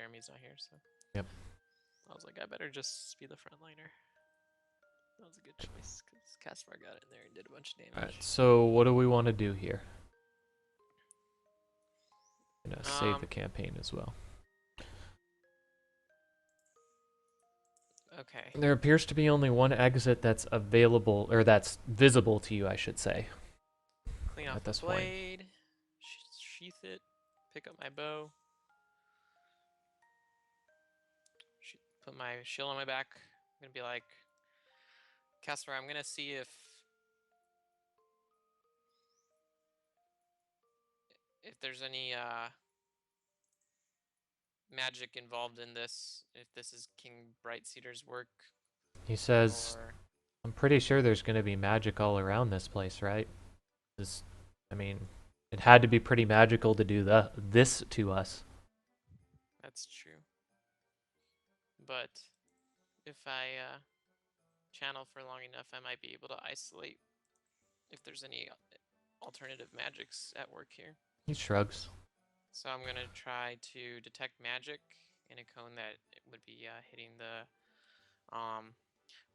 Jeremy's not here, so Yep. I was like, I better just be the frontliner. That was a good choice because Caspar got in there and did a bunch of All right. damage. So what do we want to do here? I'm gonna save the Um. campaign as well. Okay. There appears to be only one exit that's available, or that's visible to you, I should say, Clean off at the this point. blade. Sheath it. Pick up my bow. Put my shield on my back. I'm gonna be like, Caspar, I'm gonna see if there's any magic involved in this. If this is King Brightcedar's work, He says, or I'm pretty sure there's going to be magic all around this place, right? This, I mean, it had to be pretty magical to do this to us. that's true. But if I channel for long enough, I might be able to isolate if there's any alternative magics at work here. He shrugs. So I'm gonna try to detect magic in a cone that would be hitting the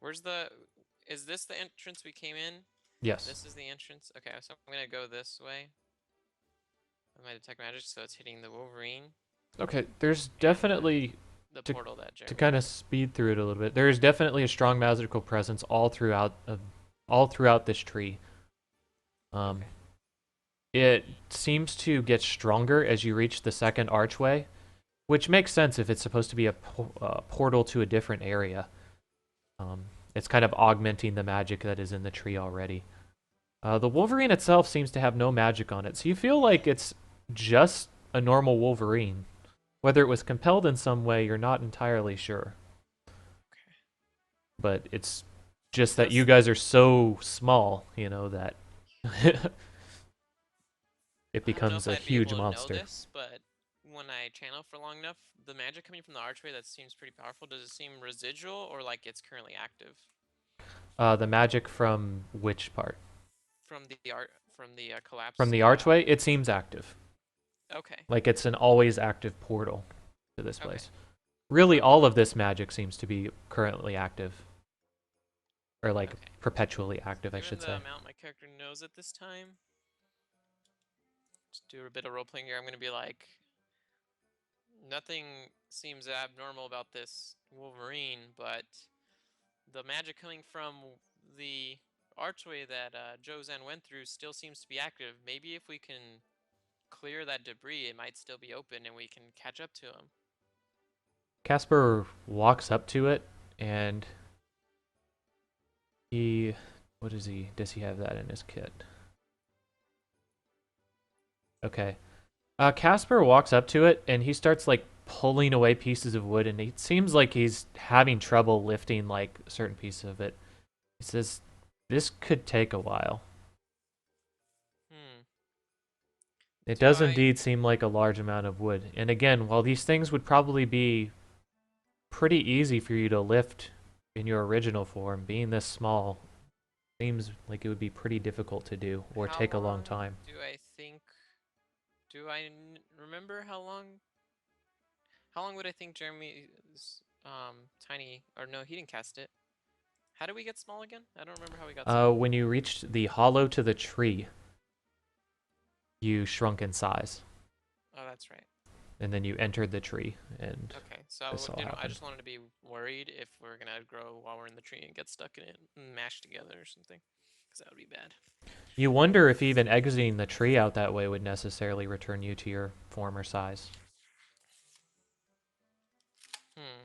Where's the? Is this the entrance we came in? Yes. This is the entrance. Okay, so I'm gonna go this way with my detect magic, so it's hitting the Wolverine Okay, there's and definitely, the to, portal that to Jeremy kind of opened. speed through it a little bit, there is definitely a strong magical presence all throughout this tree. Um, Okay. it seems to get stronger as you reach the second archway, which makes sense if it's supposed to be a portal to a different area. Um, it's kind of augmenting the magic that is in the tree already. The Wolverine itself seems to have no magic on it, so you feel like it's just a normal Wolverine. Whether it was compelled in some way, you're not entirely sure. Okay. But it's just that you Does guys are so small, that it I don't know becomes if a I'd be huge able to know monster. this, but when I channel for long enough, the magic coming from the archway that seems pretty powerful. Does it seem residual or like it's currently active The magic from which part? from the From collapsed? the archway, it seems active. Okay. Like it's an always active portal to this Okay. place. Really, all Um. of this magic seems to be currently active, or like Okay. perpetually active, I Given should the say. amount my character knows at this time, just do a bit of role playing here. I'm gonna be like, nothing seems abnormal about this Wolverine, but the magic coming from the archway that Jozen went through still seems to be active. Maybe if we can clear that debris, it might still be open and we can catch up to him. Casper walks up to it, and he, what is he? Does he have that in his kit? Okay. Casper walks up to it, and he starts like pulling away pieces of wood, and it seems like he's having trouble lifting like certain pieces of it. He says, "This could take a while." Hmm. It Do does I? indeed seem like a large amount of wood. And again, while these things would probably be pretty easy for you to lift in your original form, being this small seems like it would be pretty difficult to do or How take a long long time. do I think? Do I remember how long? How long would I think Jeremy's tiny? Or no, he didn't cast it. How did we get small again? I don't remember how we got small. When you reached the hollow to the tree, you shrunk in size, Oh, that's right. and then you entered the tree, and Okay, so this all I happened. just wanted to be worried if we're gonna grow while we're in the tree and get stuck in it and mash together or something, because that would be bad. You wonder if even exiting the tree out that way would necessarily return you to your former size. Hmm.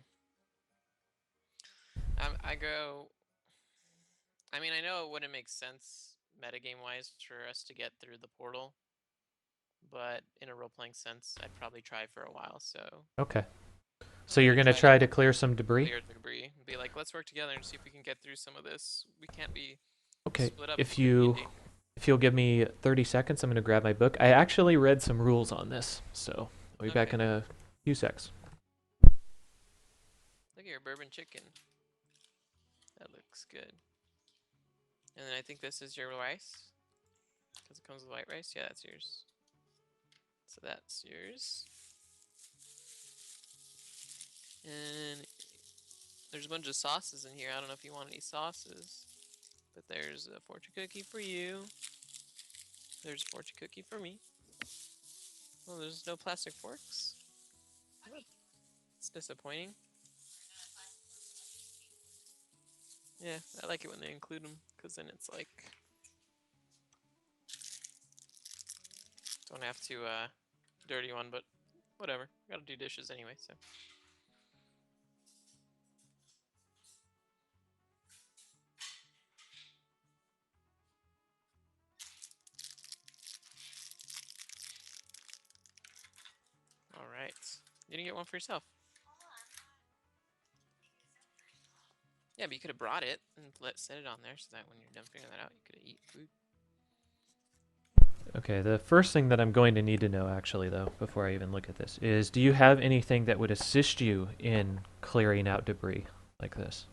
I go. I mean, I know it wouldn't make sense metagame wise for us to get through the portal, but in a role playing sense, I'd probably try for a while. So Okay. I'm So you're gonna going to try to try to clear some debris? clear the debris and be like, let's work together and see if we can get through some of this. We can't be Okay. split up. If Could be in you danger. if you'll give me 30 seconds, I'm going to grab my book. I actually read some rules on this, so I'll be back Okay. in a few secs. Look at your bourbon chicken. That looks good. And then I think this is your rice. Because it comes with white rice? Yeah, that's yours. So that's yours. There's a bunch of sauces in here. I don't know if you want any sauces, but there's a fortune cookie for you. There's a fortune cookie for me. Oh, there's no plastic forks? It's disappointing. Yeah, I like it when they include them, because then it's like, don't have to dirty one, but whatever. Gotta do dishes anyway, so. Alright. You didn't get one for yourself. Yeah, but you could have brought it and set it on there so that when you're done figuring that out, you could eat food. Okay, the first thing that I'm going to need to know, actually, though, before I even look at this, is do you have anything that would assist you in clearing out debris like this?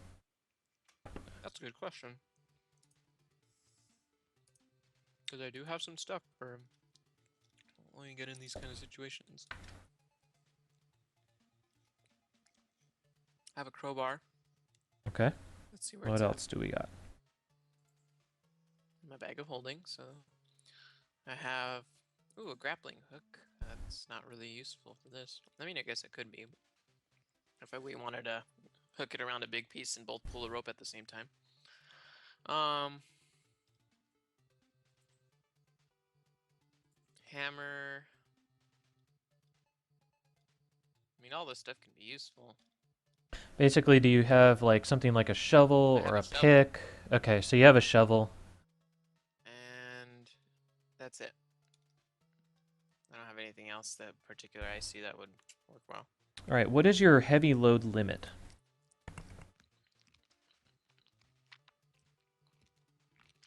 That's a good question. Because I do have some stuff for when you get in these kind of situations. I have a crowbar. Okay. Let's see where What it's else do we got? my bag of holding. So I have, a grappling hook. That's not really useful for this. I mean, I guess it could be. If we wanted to hook it around a big piece and both pull the rope at the same time. Hammer. I mean, all this stuff can be useful. Basically, do you have like something like a shovel I have or a a shovel. pick? Okay, so you have a shovel. And that's it. I don't have anything else that particular I see that would work well. All right, what is your heavy load limit?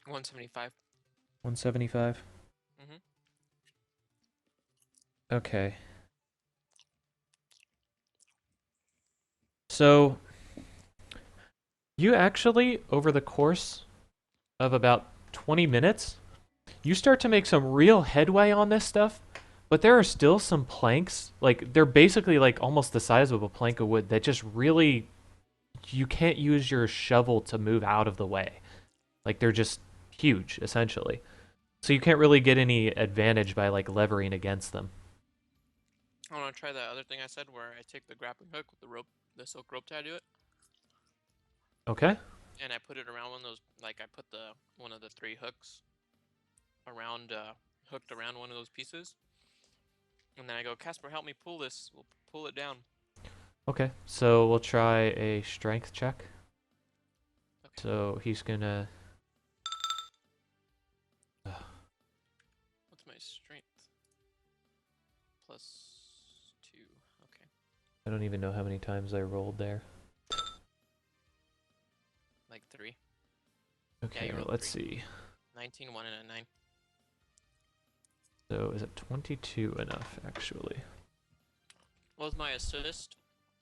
175. 175? Mm-hmm. Okay. So, you actually, over the course of about 20 minutes, you start to make some real headway on this stuff, but there are still some planks, like, they're basically like almost the size of a plank of wood that just really, you can't use your shovel to move out of the way. Like, they're just huge, essentially. So you can't really get any advantage by, like, levering against them. I want to try that other thing I said where I take the grappling hook with the rope, the silk rope tie to it, Okay? and I put it around one of those, like I put one of the 3 hooks around, hooked around one of those pieces. And then I go, Casper, help me pull this. We'll pull it down. Okay, so we'll try a strength check. Okay. So he's gonna. What's my strength? +2. Okay. I don't even know how many times I rolled there. Like 3. Okay, Yeah, let's 3. see. 19, 1, and a 9. So is it 22 enough, actually? What was my assist?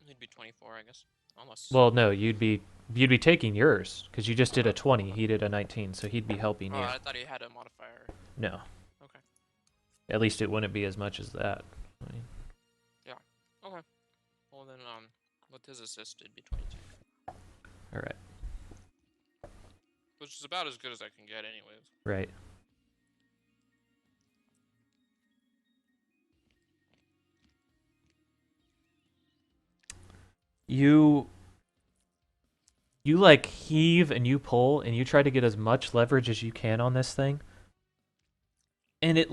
It'd be 24, I guess. Almost. Well, no, you'd be taking yours because you just did a 20. He did a 19, so he'd be helping Oh, you. I thought he had a modifier. No. Okay. At least it wouldn't be as much as that. I mean, Yeah. Okay. Well then, with his assist, it'd be 22. all right. Which is about as good as I can get, anyways. Right. You like heave and you pull and you try to get as much leverage as you can on this thing. And it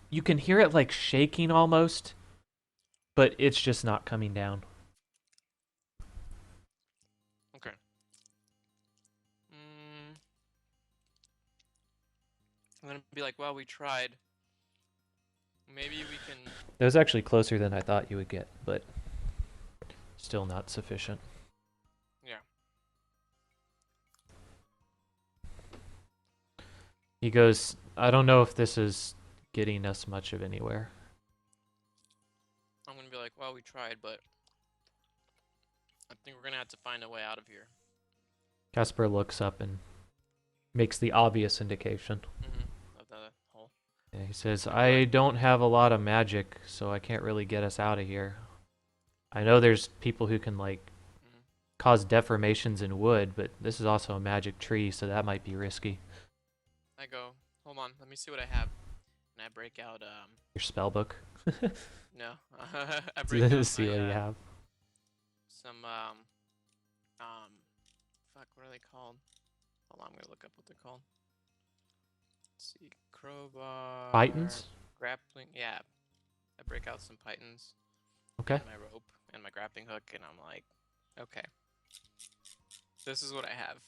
you can hear it like shaking almost, but it's just not coming down. Okay. I'm gonna be like, well, we tried. Maybe we can. That was actually closer than I thought you would get, but still not sufficient. Yeah. He goes, I don't know if this is getting us much of anywhere. I'm gonna be like, well, we tried, but I think we're gonna have to find a way out of here. Casper looks up and makes the obvious indication. Of the hole. Yeah, he says, I don't have a lot of magic, so I can't really get us out of here. I know there's people who can, like, cause deformations in wood, but this is also a magic tree, so that might be risky. I go, hold on, let me see what I have. And I break out, Your spell book. no. I break out See my, what you have. some, fuck, what are they called? Hold on, I'm gonna look up what they're called. Let's see, crowbar, Pythons? grappling, yeah. I break out some pythons Okay. and my rope and my grappling hook, and I'm like, okay. This is what I have.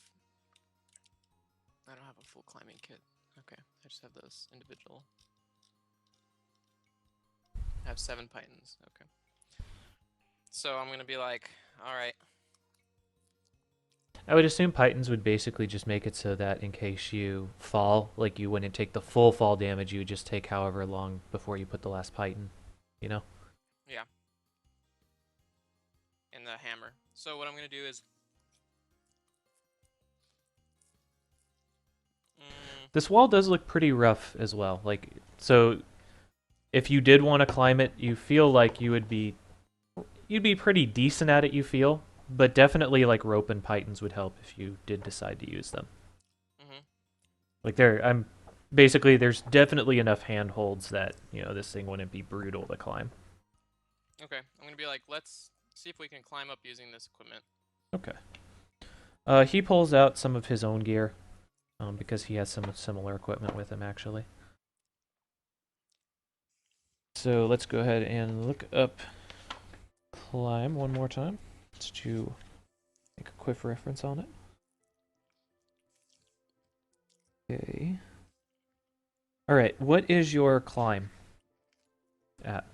I don't have a full climbing kit. Okay, I just have those individual. I have 7 pythons. Okay. So I'm gonna be like, alright. I would assume Pythons would basically just make it so that in case you fall, like you wouldn't take the full fall damage, you would just take however long before you put the last Python, you know? Yeah. And the hammer. So what I'm gonna do is This wall does look pretty rough as well. Like, so if you did want to climb it, you feel like you'd be pretty decent at it, you feel, but definitely like rope and Pythons would help if you did decide to use them. Like I'm basically there's definitely enough handholds that, this thing wouldn't be brutal to climb. Okay, I'm gonna be like, let's see if we can climb up using this equipment. Okay. He pulls out some of his own gear, because he has some similar equipment with him, actually. So let's go ahead and look up climb one more time, just to make a quick reference on it. Okay. All right, what is your climb at?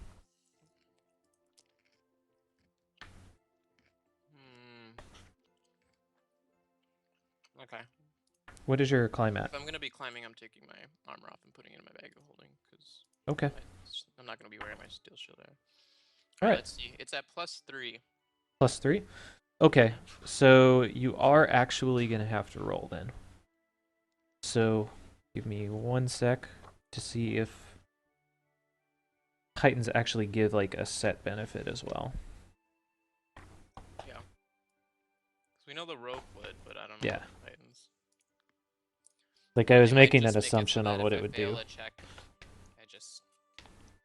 Okay. What is your climb at? If I'm gonna be climbing, I'm taking my armor off and putting it in my bag of holding, because Okay. I'm not gonna be wearing my steel shield there. All right. Let's see. It's at +3. +3? Okay, so you are actually going to have to roll then. So give me 1 sec to see if Titans actually give like a set benefit as well. Yeah. Because we know the rope would, but I don't know Yeah. about the Titans. Like I was They might making an just make it so assumption on that what if it I would fail do. a check, I just...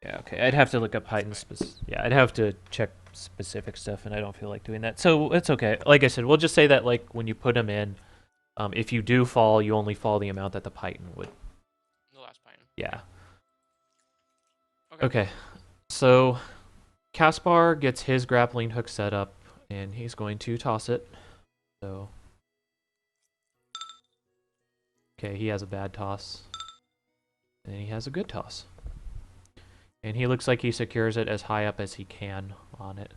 Yeah, okay. I'd have to look up Titans. Yeah, I'd have to check specific stuff, and I don't feel like doing that. So it's okay. Like I said, we'll just say that like when you put them in, if you do fall, you only fall the amount that the Python would. The last Python. Yeah. Okay. Okay. So Caspar gets his grappling hook set up, and he's going to toss it. So, okay, he has a bad toss, and then he has a good toss. And he looks like he secures it as high up as he can on it.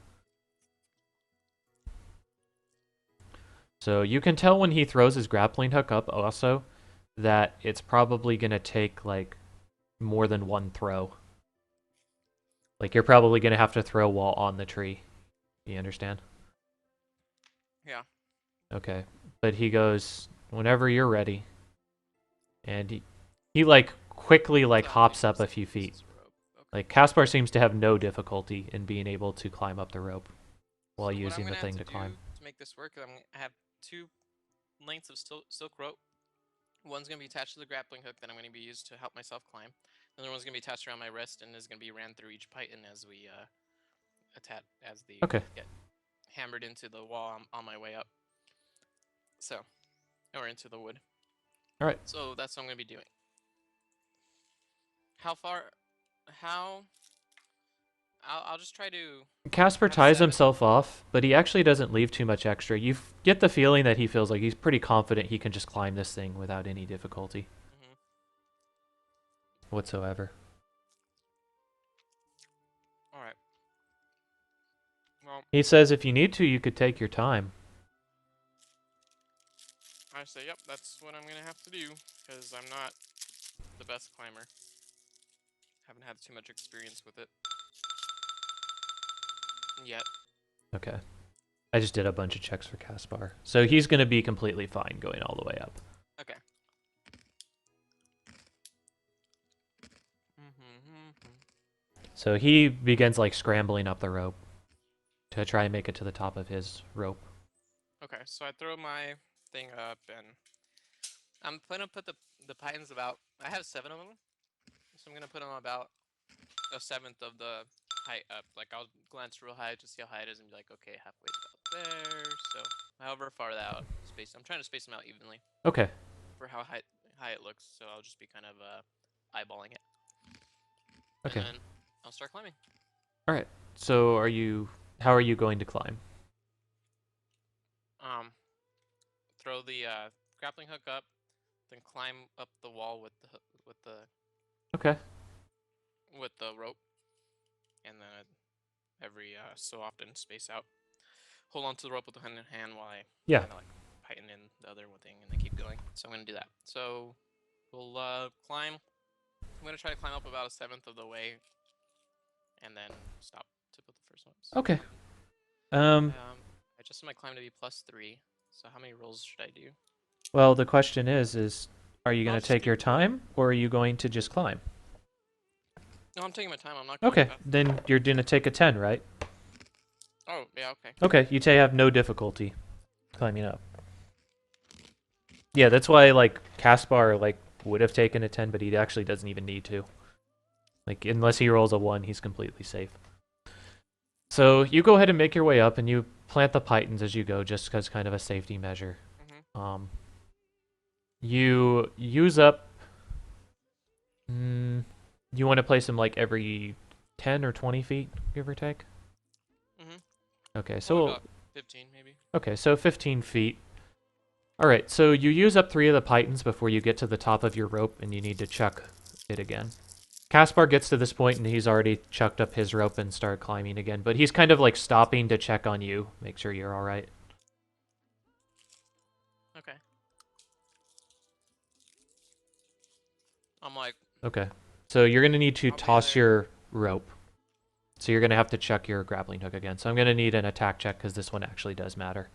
So you can tell when he throws his grappling hook up also that it's probably going to take like more than one throw. Like you're probably going to have to throw while on the tree. You understand? Yeah. Okay. But he goes, whenever you're ready. And he like quickly like hops up a few feet. Okay. Like Caspar seems to have no difficulty in being able to climb up the rope while So using the thing to climb. to make this work, I have 2 lengths of silk rope. One's gonna be attached to the grappling hook that I'm gonna be used to help myself climb. The other one's gonna be attached around my wrist and is gonna be ran through each python as we Okay. get hammered into the wall on my way up. So, or into the wood. All right. So that's what I'm gonna be doing. How far? How? I'll just try to. Casper Have ties 7. himself off, but he actually doesn't leave too much extra. You get the feeling that he feels like he's pretty confident he can just climb this thing without any difficulty whatsoever. All right. Well, He says if you need to, you could take your time. I say, yep, that's what I'm gonna have to do because I'm not the best climber. Haven't had too much experience with it yet. Okay. I just did a bunch of checks for Caspar. So he's going to be completely fine going all the way up. Okay. So he begins like scrambling up the rope to try and make it to the top of his rope. Okay, so I throw my thing up, and I'm gonna put the pythons about. I have 7 of them, so I'm gonna put them about a seventh of the height up. Like I'll glance real high to see how high it is, and be like, okay, halfway about there. So however far out space, I'm trying to space them out evenly Okay. for how high it looks. So I'll just be kind of eyeballing it, and Okay. then I'll start climbing. All right. So how are you going to climb? Um, throw the grappling hook up, then climb up the wall with Okay. with the rope, and then every so often space out. Hold on to the rope with the hand in hand while I Yeah. kind of like tighten in the other one thing and then keep going. So I'm gonna do that. So we'll climb. I'm gonna try to climb up about a seventh of the way, and then stop to put the first one. So Okay. Um, I adjusted my climb to be +3. So how many rolls should I do? well, the question is are you going I'll to just take do. your time or are you going to just climb? No, I'm taking my time. I'm not going Okay. fast. Then you're going to take a 10, right? Oh yeah, okay. Okay. You have no difficulty climbing up. Yeah, that's why like Caspar like would have taken a 10, but he actually doesn't even need to. Like unless he rolls a 1, he's completely safe. So you go ahead and make your way up, and you plant the pythons as you go, just as kind of a safety measure. Mhm. You use up. You want to place them like every 10 or 20 feet, give or take. Mhm. Okay, Probably so about 15, maybe. 15 feet. All right, so you use up 3 of the pythons before you get to the top of your rope, and you need to chuck it again. Caspar gets to this point, and he's already chucked up his rope and started climbing again, but he's kind of like stopping to check on you, make sure you're all right. Okay. I'm like, Okay, so you're gonna need to I'll be toss there. your rope. So you're gonna have to check your grappling hook again. So I'm gonna need an attack check because this one actually does matter.